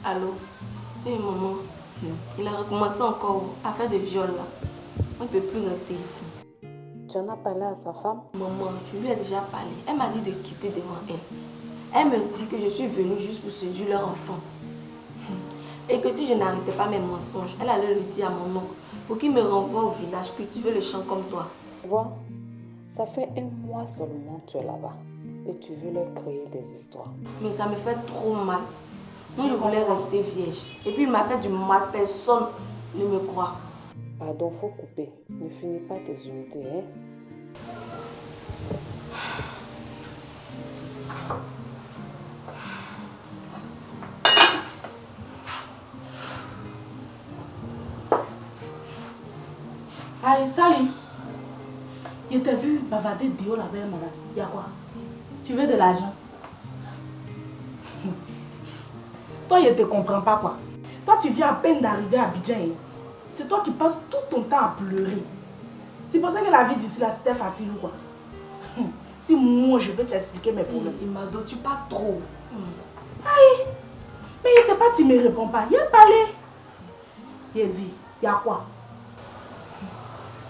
Allô? Oui, maman. Il a recommencé encore à faire des viols là. On ne peut plus rester ici. Tu en as parlé à sa femme? Maman, je lui ai déjà parlé. Elle m'a dit de quitter devant elle. Elle me dit que je suis venue juste pour séduire leur enfant. Et que si je n'arrêtais pas mes mensonges, elle allait le dire à mon oncle pour qu'il me renvoie au village, cultiver le champ comme toi. Tu vois, ça fait 1 mois seulement que tu es là-bas. Et tu veux leur créer des histoires. Mais ça me fait trop mal. Moi, je voulais rester vierge. Et puis, il m'a fait du mal. Personne ne me croit. Pardon, faut couper. Ne finis pas tes unités, hein? Allez, salut. Je t'ai vu bavarder dehors là-bas, madame. Il y a quoi? Tu veux de l'argent? Toi, je ne te comprends pas quoi. Toi, tu viens à peine d'arriver à Abidjan. C'est toi qui passes tout ton temps à pleurer. Tu pensais que la vie d'ici là, c'était facile ou quoi? Si moi, je vais t'expliquer mes problèmes. Imado, tu parles trop. Aïe! Mais il n'était pas, tu ne me réponds pas. Il a parlé. Il dit, il y a quoi?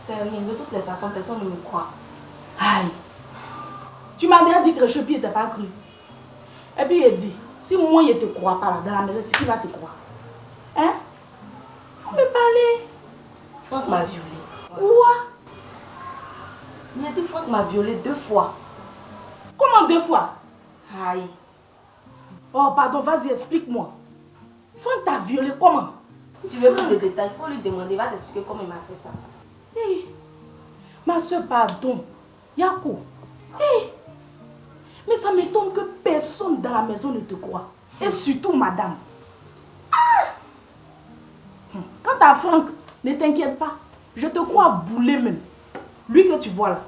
C'est rien. De toutes les façons, personne ne me croit. Aïe! Tu m'as bien dit que le chepier n'était pas cru. Et puis il dit, si moi je ne te crois pas là, dans la maison, c'est qui va te croire? Hein? Faut me parler. Franck m'a violée. Quoi? Il a dit Franck m'a violée 2 fois. Comment 2 fois? Aïe. Oh pardon, vas-y, explique-moi. Franck t'a violé comment? Tu veux plus de détails, il faut lui demander, il va t'expliquer comment il m'a fait ça. Hey, ma soeur, pardon. Yako. Hey, mais ça m'étonne que personne dans la maison ne te croit. Et surtout madame. Ah! Quant à Franck, ne t'inquiète pas. Je te crois bouler même. Lui que tu vois là,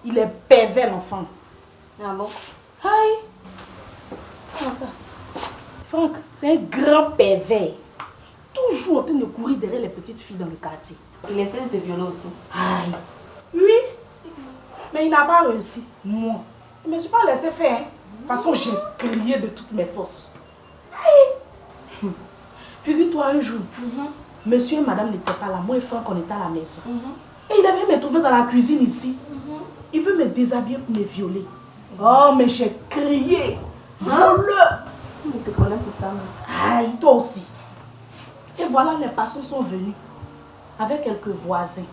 il est pervers l'enfant. Ah bon? Aïe. Comment ça? Franck, c'est un grand pervers. Toujours en train de courir derrière les petites filles dans le quartier. Il essaie de te violer aussi. Aïe. Oui. Mais il n'a pas réussi. Moi, je ne me suis pas laissé faire. De toute façon, j'ai crié de toutes mes forces. Aïe. Figure-toi un jour, monsieur et madame n'étaient pas là. Moi et Franck, on était à la maison. Et il avait me trouvé dans la cuisine ici. Il veut me déshabiller pour me violer. Oh, mais j'ai crié. Voleur. Je te connais pour ça. Aïe, toi aussi. Et voilà, les passants sont venus avec quelques voisins.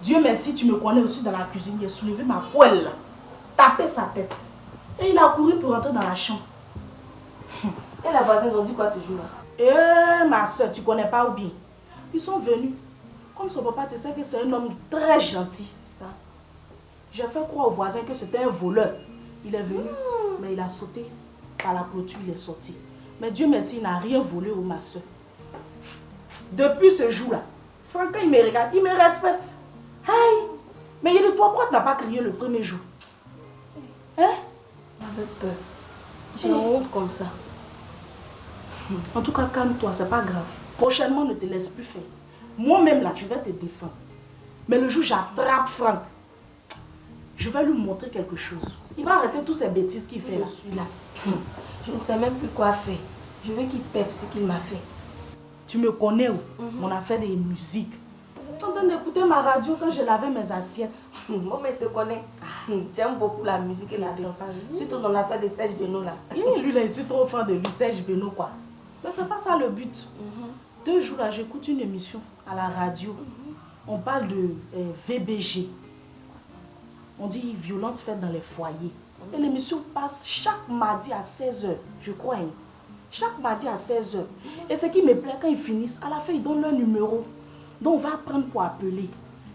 Dieu merci, tu me connais aussi dans la cuisine. J'ai soulevé ma poêle, tapé sa tête. Et il a couru pour rentrer dans la chambre. Et la voisine, ils ont dit quoi ce jour-là? Eh, ma soeur, tu connais pas ou bien? Ils sont venus. Comme son papa, tu sais que c'est un homme très gentil. C'est ça. J'ai fait croire aux voisins que c'était un voleur. Il est venu, mais il a sauté par la clôture, il est sorti. Mais Dieu merci, il n'a rien volé, oh ma soeur. Depuis ce jour-là, Franck, quand il me regarde, il me respecte. Aïe! Mais il dit, toi, pourquoi tu n'as pas crié le premier jour? Hein? J'avais peur. J'ai honte comme ça. En tout cas, calme-toi, c'est pas grave. Prochainement, ne te laisse plus faire. Moi-même, là, je vais te défendre. Mais le jour où j'attrape Franck, je vais lui montrer quelque chose. Il va arrêter toutes ces bêtises qu'il fait là. Je suis là. Je ne sais même plus quoi faire. Je veux qu'il pèpe ce qu'il m'a fait. Tu me connais où? On a fait des musiques. Je suis en train d'écouter ma radio quand je lavais mes assiettes. Moi, mais te connais. J'aime beaucoup la musique et la danse. Surtout dans l'affaire de Serge Benoît là. Lui, là, je suis trop fan de lui, Serge Benoît, quoi. Mais c'est pas ça le but. 2 jours là, j'écoute une émission à la radio. On parle de VBG. On dit violence faite dans les foyers. Et l'émission passe chaque mardi à 16 h, je crois. Hein. Chaque mardi à 16 h. Et ce qui me plaît, quand ils finissent, à la fin, ils donnent leur numéro. Donc, on va apprendre pour appeler.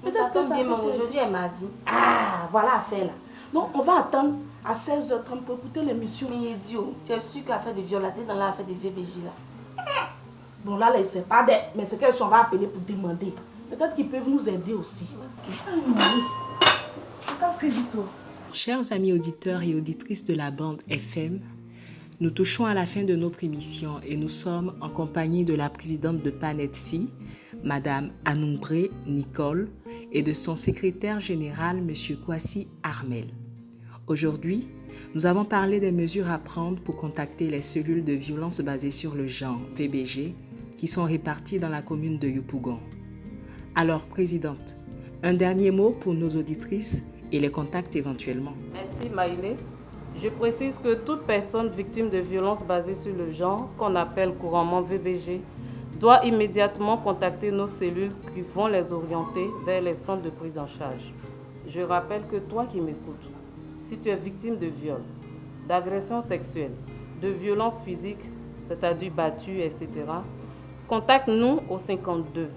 Mais ça tombe bien, mais aujourd'hui, elle m'a dit. Ah, voilà l'affaire là. Donc, on va attendre à 16 h 30 pour écouter l'émission. Mais idiot, tu es sûr que l'affaire de viol, c'est dans l'affaire de VBG là. Bon, là, il ne sait pas d'être. Mais c'est qu'elles sont va appeler pour demander. Peut-être qu'ils peuvent nous aider aussi. Chers amis auditeurs et auditrices de la bande FM, nous touchons à la fin de notre émission et nous sommes en compagnie de la présidente de PANETSI, Madame Anumbré Nicole, et de son secrétaire général, Monsieur Kwasi Armel. Aujourd'hui, nous avons parlé des mesures à prendre pour contacter les cellules de violence basées sur le genre, VBG, qui sont réparties dans la commune de Yopougon. Alors, Présidente, un dernier mot pour nos auditrices et les contacts éventuellement. Merci Maïlé. Je précise que toute personne victime de violences basées sur le genre, qu'on appelle couramment VBG, doit immédiatement contacter nos cellules qui vont les orienter vers les centres de prise en charge. Je rappelle que toi qui m'écoutes, si tu es victime de viol, d'agression sexuelle, de violences physiques, c'est-à-dire battues, etc., contacte-nous au 52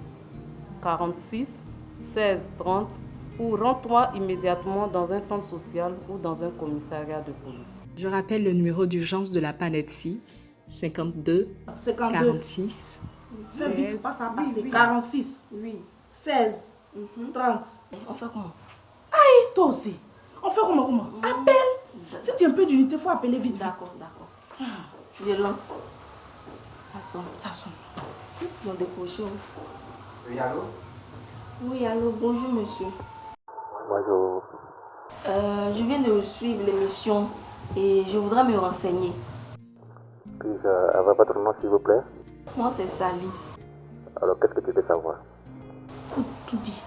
46 16 30 ou rends-toi immédiatement dans un centre social ou dans un commissariat de police. Je rappelle le numéro d'urgence de la PANETSI, 52 46 16 46 Oui. 16 30. On fait comment? Aïe, toi aussi. On fait comment? Appelle. Si tu as un peu d'unité, il faut appeler vite. D'accord. Je lance. Ça sonne. Ils ont décroché. Oui, allô? Oui, allô, bonjour monsieur. Bonjour. Je viens de suivre l'émission et je voudrais me renseigner. Puis-je avoir votre nom, s'il vous plaît? Moi, c'est Sally. Alors, qu'est-ce que tu veux savoir? Tout dit.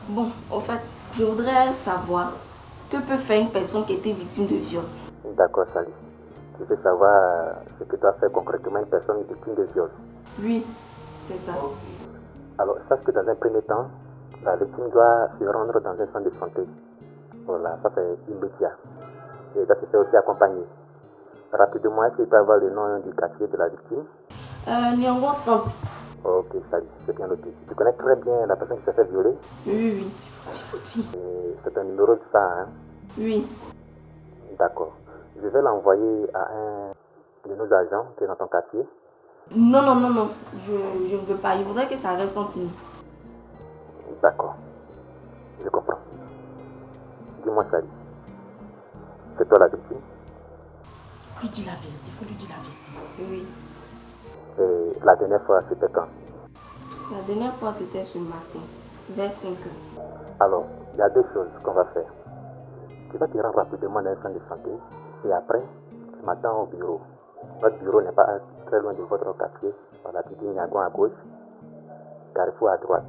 Bon, en fait, je voudrais savoir que peut faire une personne qui a été victime de viol. D'accord, Sally. Tu veux savoir ce que doit faire concrètement une personne victime de viol? Oui, c'est ça. Alors, sache que dans un premier temps, la victime doit se rendre dans un centre de santé. Voilà, ça c'est immédiat. Et ça se fait aussi accompagner. Rapidement, est-ce qu'il peut avoir le nom du quartier de la victime? Nyongo Centre. Ok, Sally, c'est bien noté. Tu connais très bien la personne qui s'est fait violer? Oui. Et c'est un numéro de ça, hein? Oui. D'accord. Je vais l'envoyer à un de nos agents qui est dans ton quartier. Non. Je ne veux pas. Il voudrait que ça reste entre nous. D'accord. Je comprends. Dis-moi, Sally. C'est toi la victime? Lui dis la vérité, il faut lui dire la vérité. Oui. Et la dernière fois, c'était quand? La dernière fois, c'était ce matin, vers 5 heures. Alors, il y a deux choses qu'on va faire. Tu vas te rendre rapidement dans un centre de santé et après, tu m'attends au bureau. Notre bureau n'est pas très loin de votre quartier. Voilà, tu dis Niagon à gauche, Carrefour à droite.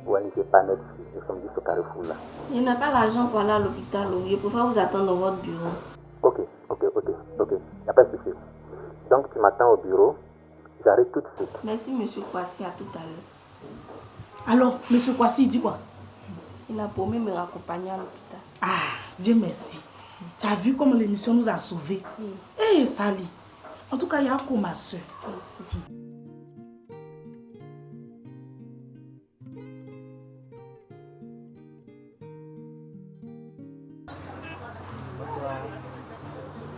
Ou à l'IG Panet, nous sommes juste au Carrefour là. Je n'ai pas l'argent pour aller à l'hôpital. Je préfère vous attendre dans votre bureau. Ok. Il n'y a pas de souci. Donc, tu m'attends au bureau. J'arrive tout de suite. Merci, monsieur Kwasi, à tout à l'heure. Alors, monsieur Kwasi, il dit quoi? Il a promis de me raccompagner à l'hôpital. Ah, Dieu merci. Tu as vu comment l'émission nous a sauvés? Eh, Sally. En tout cas, il y a un coup, ma soeur. Merci. Bonsoir.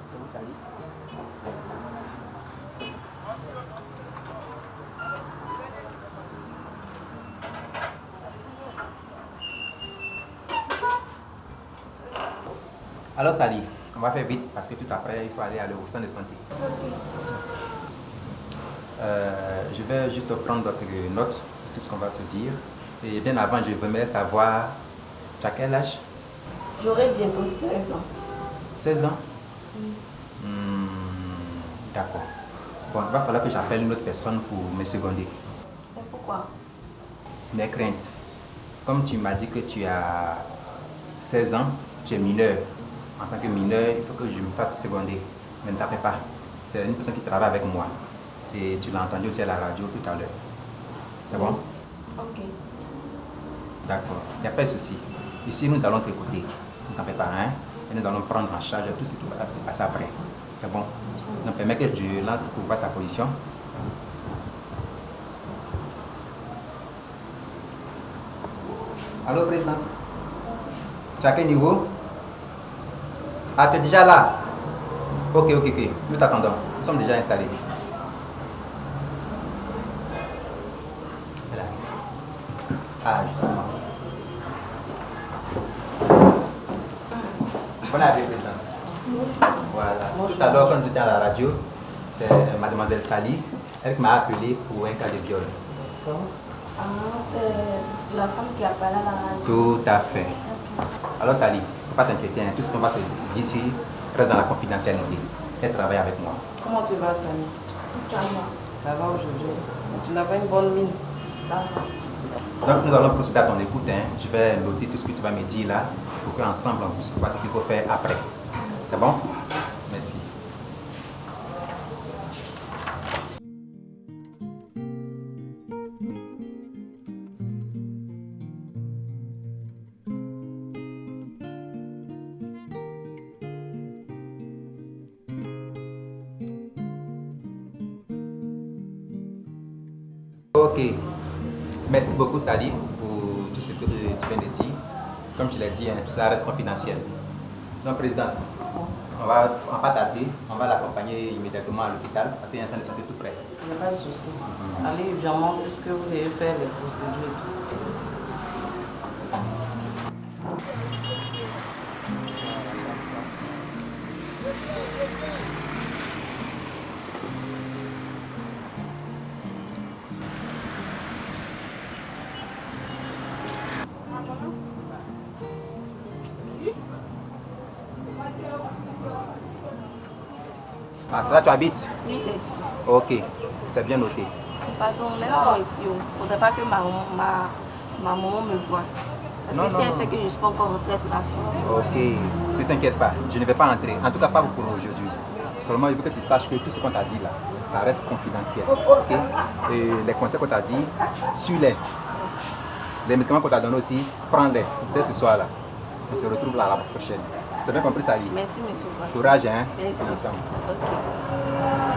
C'est vous, Sally? Alors Sally, on va faire vite parce que tout après il faut aller au centre de santé. Je vais juste prendre d'autres notes de tout ce qu'on va se dire. Et bien avant, je voudrais savoir, tu as quel âge? J'aurai bientôt 16 ans. 16 ans? D'accord. Bon, il va falloir que j'appelle une autre personne pour me seconder. Mais pourquoi? Mes craintes. Comme tu m'as dit que tu as 16 ans, tu es mineur. En tant que mineur, il faut que je me fasse seconder. Mais ne t'appelle pas. C'est une personne qui travaille avec moi. Et tu l'as entendu aussi à la radio tout à l'heure. C'est bon? Ok. D'accord. Il n'y a pas de souci. Ici, nous allons t'écouter. Ne t'en fais pas, hein? Et nous allons prendre en charge tout ce qui va se passer après. C'est bon? Donc, permets que je lance pour voir sa position. Allô, président? Tu as quel niveau? Ah, tu es déjà là? Ok. Nous t'attendons. Nous sommes déjà installés. Voilà. Ah, justement. Bonne année, président. Voilà. Tout à l'heure, quand j'étais à la radio, c'est mademoiselle Sally. Elle m'a appelé pour un cas de viol. Ah, c'est la femme qui a parlé à la radio. Tout à fait. Alors Sally, Faut pas t'inquiéter, hein. Tout ce qu'on va se dire ici reste dans la confidentialité. Elle travaille avec moi. Comment tu vas, Samy? Ça va. Ça va aujourd'hui? Tu n'as pas une bonne mine? Ça va. Donc nous allons procéder à ton écoute. Hein. Je vais noter tout ce que tu vas me dire là pour qu'ensemble on puisse voir ce qu'il faut faire après. C'est bon? Merci. Ok. Merci beaucoup, Sally, pour tout ce que tu viens de dire. Comme je l'ai dit, hein, cela reste confidentiel. Donc, Président, on va pas tarder, on va l'accompagner immédiatement à l'hôpital parce qu'il y a un centre de santé tout près. Il n'y a pas de souci. Allez, évidemment, puisque vous devez faire les procédures et tout. Ah, c'est là que tu habites? Oui, c'est ici. Ok, c'est bien noté. Pardon, laisse-moi ici. Il ne faudrait pas que ma maman me voie. Parce Non, que si non, elle non. sait que je ne suis pas encore rentrée, c'est ma fille. Ok, ne t'inquiète pas, je ne vais pas entrer. En tout cas, pas pour aujourd'hui. Seulement, il faut que tu saches que tout ce qu'on t'a dit là, ça reste confidentiel. Ok? Et les conseils qu'on t'a dit, suis-les. Les médicaments qu'on t'a donnés aussi, prends-les dès ce soir là. On se retrouve là la prochaine. C'est bien compris, Sally? Merci, monsieur Voici. Courage, hein? Merci. Ensemble. Ok.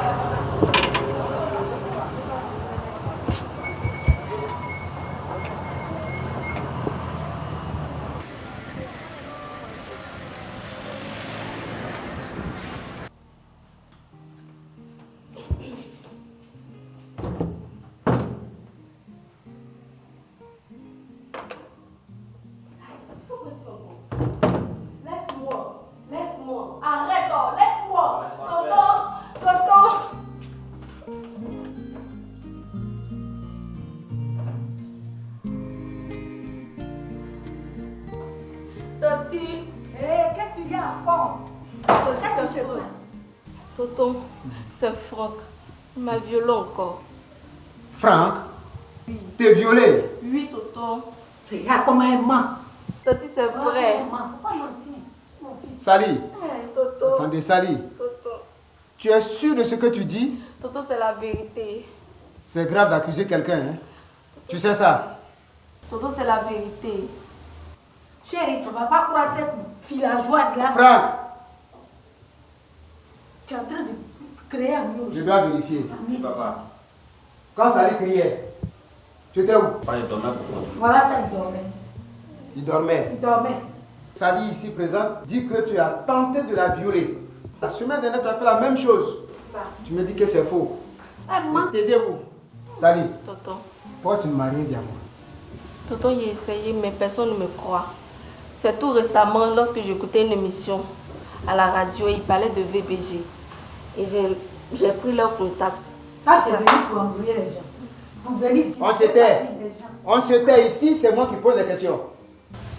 Laisse-moi. Arrête, oh, laisse-moi. Tonton. Toti. Qu'est-ce qu'il y a encore? Toti, c'est Franck. Tonton, c'est Franck. Il m'a violé encore. Franck, t'es violé. Oui, tonton. Regarde comment elle ment. Toti, c'est vrai. Faut pas mentir, mon fils. Sally, Tonton. attendez, Sally, Tonton. tu es sûr de ce que tu dis? Tonton, c'est la vérité. C'est grave d'accuser quelqu'un, hein? Tu sais ça? Tonton, c'est la vérité. Chérie, tu ne vas pas croire cette villageoise là. Franck, Tu es en train de créer un mur. je dois vérifier. Oui, Papa, Quand Sally criait, tu étais où? il dormait beaucoup. voilà ça, il dormait. Il dormait. Il dormait. Sally, ici présente, dit que tu as tenté de la violer. La semaine dernière, tu as fait la même chose. Ça. Tu me dis que c'est faux. Elle ment. Mais taisez-vous. Sally, Tonton. pourquoi tu ne m'as rien dit à moi? Tonton, j'ai essayé, mais personne ne me croit. C'est tout récemment, lorsque j'écoutais une émission à la radio, ils parlaient de VBG. Et j'ai pris leur contact. Quand tu es venu pour embrouiller les gens, pour venir dire On s'était. les gens. On se tait ici, c'est moi qui pose les questions.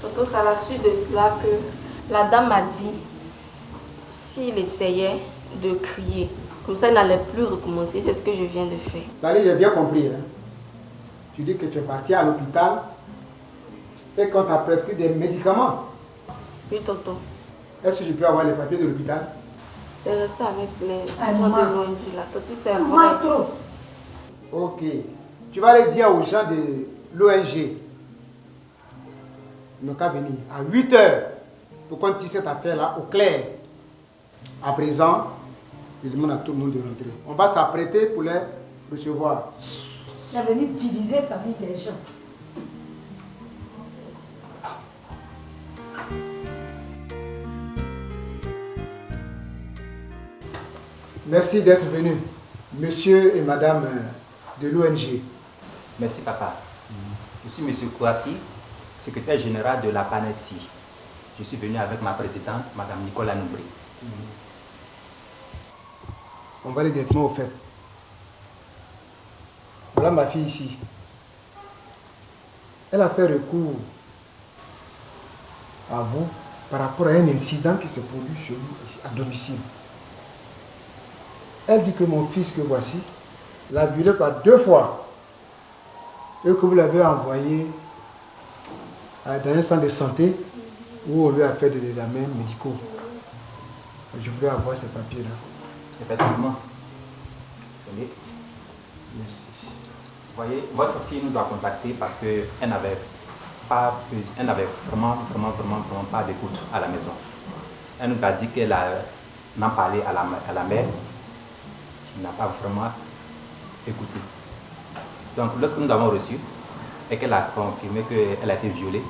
Tonton, c'est à la suite de cela que la dame m'a dit s'il essayait de crier, comme ça il n'allait plus recommencer. C'est ce que je viens de faire. Sally, j'ai bien compris. Hein? Tu dis que tu es parti à l'hôpital et qu'on t'a prescrit des médicaments. Oui, tonton. Est-ce que je peux avoir les papiers de l'hôpital? C'est resté avec les Elle gens de ment. l'ONG là. Tonton, c'est Elle vrai. ment trop. Ok. Tu vas aller dire aux gens de l'ONG. Ils n'ont qu'à venir à 8 h pour qu'on tisse cette affaire-là au clair. À présent, je demande à tout le monde de rentrer. On va s'apprêter pour les recevoir. Tu es venu diviser la famille des gens. Merci d'être venus, monsieur et madame de l'ONG. Merci, papa. Je suis M. Kouassi, secrétaire général de la PANETSI. Je suis venu avec ma présidente, Mme Nicolas Noubri. On va aller directement au fait. Voilà ma fille ici. Elle a fait recours à vous par rapport à un incident qui s'est produit chez lui ici, à domicile. Elle dit que mon fils que voici l'a violé par 2 fois et que vous l'avez envoyé dans un centre de santé où on lui a fait des examens médicaux. Je voulais avoir ces papiers-là. Effectivement. Merci. Vous voyez, votre fille nous a contactés parce qu'elle n'avait vraiment pas d'écoute à la maison. Elle nous a dit qu'elle en parlé à la mère, qui n'a pas vraiment écouté. Donc, lorsque nous avons reçu et qu'elle a confirmé qu'elle a été violée,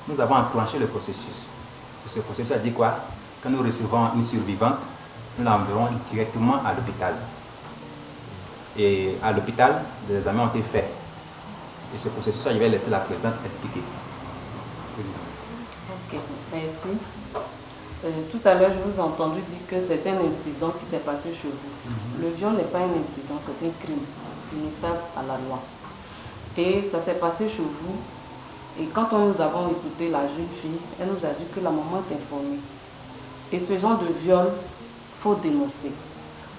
nous avons enclenché le processus. Et ce processus a dit quoi? Quand nous recevons une survivante, nous l'enverrons directement à l'hôpital. Et à l'hôpital, des examens ont été faits. Et ce processus, je vais laisser la présidente expliquer. Ok, merci. Tout à l'heure, je vous ai entendu dire que c'est un incident qui s'est passé chez vous. Le viol n'est pas un incident, c'est un crime punissable à la loi. Et ça s'est passé chez vous. Et quand nous avons écouté la jeune fille, elle nous a dit que la maman est informée. Et ce genre de viol, il faut dénoncer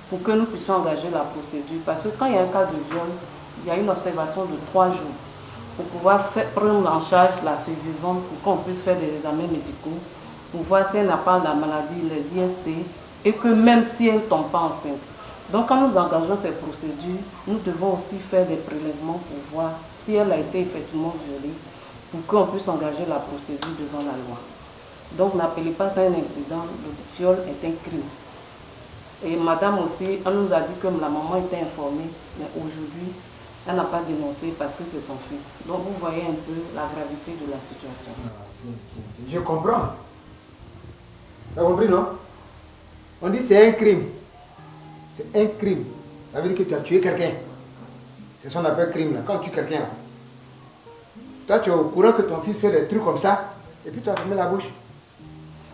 pour que nous puissions engager la procédure. Parce que quand il y a un cas de viol, il y a une observation de 3 jours pour pouvoir prendre en charge la survivante, pour qu'on puisse faire des examens médicaux, pour voir si elle n'a pas la maladie, les IST, et que même si elle ne tombe pas enceinte. Donc quand nous engageons ces procédures, nous devons aussi faire des prélèvements pour voir si elle a été effectivement violée, pour qu'on puisse engager la procédure devant la loi. Donc n'appelez pas ça un incident, le viol est un crime. Et madame aussi, elle nous a dit que la maman était informée, mais aujourd'hui, elle n'a pas dénoncé parce que c'est son fils. Donc vous voyez un peu la gravité de la situation. Je comprends. Tu as compris, non? On dit c'est un crime. C'est un crime. Ça veut dire que tu as tué quelqu'un. C'est ce qu'on appelle crime là. Quand tu tues quelqu'un là. Toi tu es au courant que ton fils fait des trucs comme ça. Et puis tu as fermé la bouche.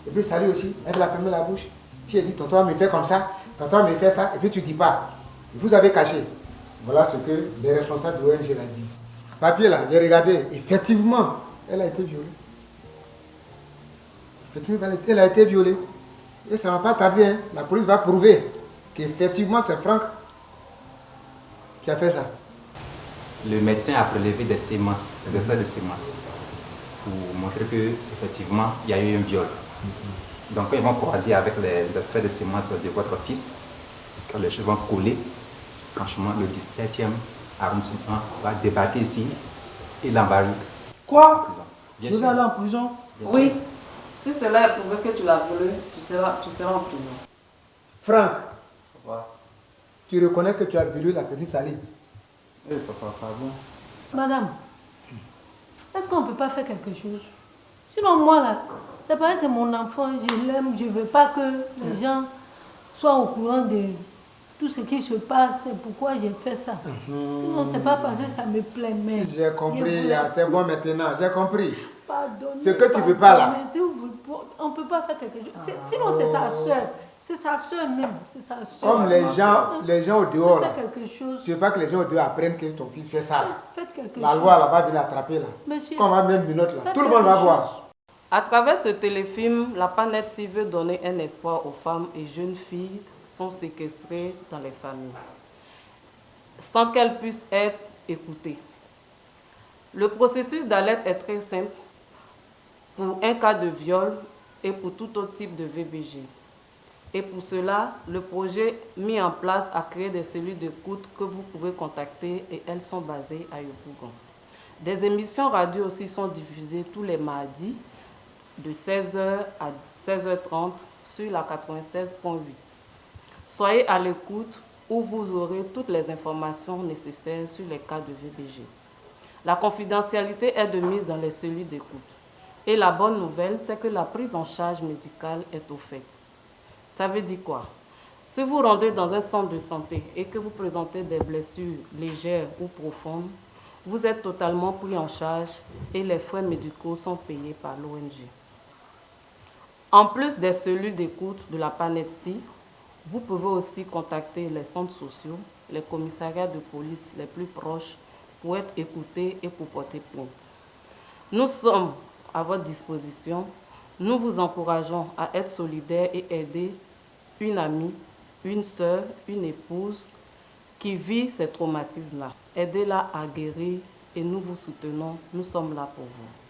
Et puis Sally aussi, elle a fermé la bouche. Si elle dit tonton me fait comme ça, tonton me fait ça, et puis tu ne dis pas. Vous avez caché. Voilà ce que les responsables de l'ONG la disent. Papier là, j'ai regardé. Effectivement, elle a été violée. Effectivement, elle a été violée. Et ça ne va pas tarder. Hein. La police va prouver qu'effectivement c'est Franck qui a fait ça. Le médecin a prélevé des sémences, des extraits de sémences, pour montrer qu'effectivement il y a eu un viol. Donc quand ils vont croiser avec les extraits de sémences de votre fils, quand les choses vont coller, franchement le 17e arrondissement va débarquer ici et l'embarquer. Quoi? Bien Je vais sûr. aller en prison? Oui, si cela est prouvé que tu l'as violé, tu seras en prison. Franck, Ouais. tu reconnais que tu as violé la petite Sally? Eh, papa, pardon. Madame, est-ce qu'on ne peut pas faire quelque chose? Sinon, moi, là, c'est pareil, c'est mon enfant, je l'aime, je ne veux pas que les gens soient au courant de tout ce qui se passe, c'est pourquoi j'ai fait ça. Sinon, c'est pas parce que ça me plaît, mais... J'ai compris, c'est bon maintenant, j'ai compris. Pardonnez, Ce que tu ne veux pas là. si on ne peut pas faire quelque chose. Sinon, c'est sa soeur. C'est sa soeur même, c'est sa soeur. Comme les gens au dehors là. Faites quelque chose. Tu veux pas que les gens au dehors apprennent que ton fils fait ça là. Faites quelque La chose. loi là va venir l'attraper là. Monsieur, On va même une note là. faites Tout le monde va quelque voir. chose. À travers ce téléfilm, la PANETSI veut donner un espoir aux femmes et jeunes filles qui sont séquestrées dans les familles, sans qu'elles puissent être écoutées. Le processus d'alerte est très simple pour un cas de viol et pour tout autre type de VBG. Et pour cela, le projet mis en place a créé des cellules d'écoute que vous pouvez contacter et elles sont basées à Yopougon. Des émissions radio aussi sont diffusées tous les mardis de 16h à 16h30 sur la 96.8. Soyez à l'écoute où vous aurez toutes les informations nécessaires sur les cas de VBG. La confidentialité est de mise dans les cellules d'écoute. Et la bonne nouvelle, c'est que la prise en charge médicale est offerte. Ça veut dire quoi? Si vous rendez dans un centre de santé et que vous présentez des blessures légères ou profondes, vous êtes totalement pris en charge et les frais médicaux sont payés par l'ONG. En plus des cellules d'écoute de la PANETSI, vous pouvez aussi contacter les centres sociaux, les commissariats de police les plus proches pour être écoutés et pour porter plainte. Nous sommes à votre disposition Nous vous encourageons à être solidaires et aider une amie, une sœur, une épouse qui vit ces traumatismes-là. Aidez-la à guérir et nous vous soutenons. Nous sommes là pour vous.